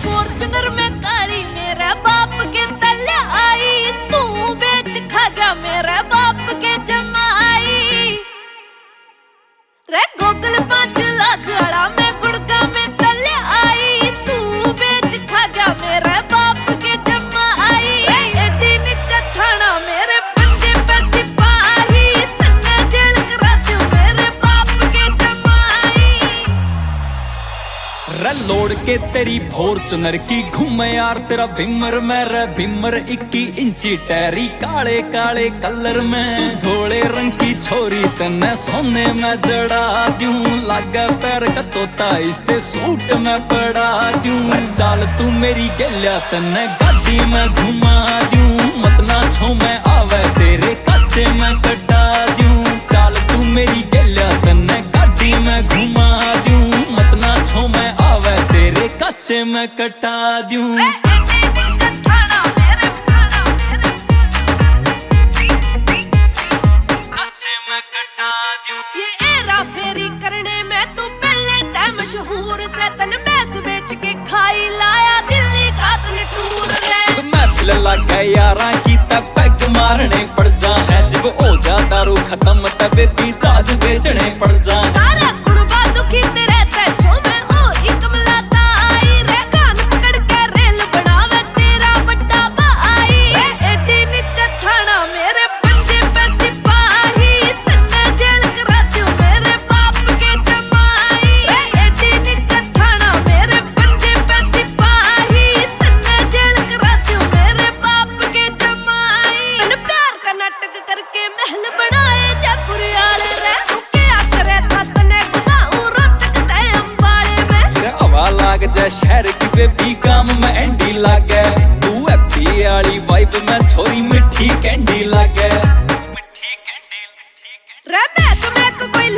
Fortuner में काली मेरे बाप के तले आई, तू बेच खागा मेरे बाप के जमाई। रे गोगल 5 लाख अड़ा में गुड़का में तले आई, तू बेच खागा मेरे बाप के जमाई। एडी नीचे थाना मेरे पंजे पे सिपाही, तन्ने जेल करा दूं मेरे बाप के जमाई। रे लोड़ के तेरी फॉर्च्यूनर की घूमे यार तेरा भिमर में, रे भिमर 21 इंची टैरी काले काले कलर में। तू धोले रंग की छोरी तन्ने सोने में जड़ा दूं, लागे पैर का तोता इसे सूट में पड़ा दूं। चाल तू मेरी गलिया तन्ने गाड़ी में घुमा दूं, मत ना छो मैं आवे तेरे कच्चे में कटा दूं। चाल तू मेरी गलिया तन्ने गाड़ी में घुमा दूं, मत ना छो मैं आवे तेरे कच्चे में कटा दूं। फेरी करने में तू पहले तै मशहूर से, तन मैस बेच के खाई लाया दिल्ली का तन टूर रे। महफिल लगा यारा की तब पैक मारने पड़ जा है, जब हो जा दारू खत्म तबे भी जहाज बेचने पड़ जा। सारा कुड़बा दुखी तेरे ते छो में ओ ही कमला ताई रे, कान पकड़ के रेल बनावे तेरा बड़ा भाई। एडी नीचे थाना मेरे पंजे पे सिपाही, तन्ने जेल करा दूं मेरे बाप के जमाई। एडी नीचे थाना मेरे पंजे पे सिपाही, तन्ने जेल करा दूं मेरे बाप के जमाई। तन प्यार का नाटक करके महल बनाए जयपुर वाले रे, तू क्या करे था तने घुमाऊं रोहतक ते अंबाड़े में। मेरे हवा लाग जा शहर की बेबी काम में एंडी लागे, तू हैप्पी वाली वाइब में छोरी मिठी कैंडी लागे। रे मैं कोई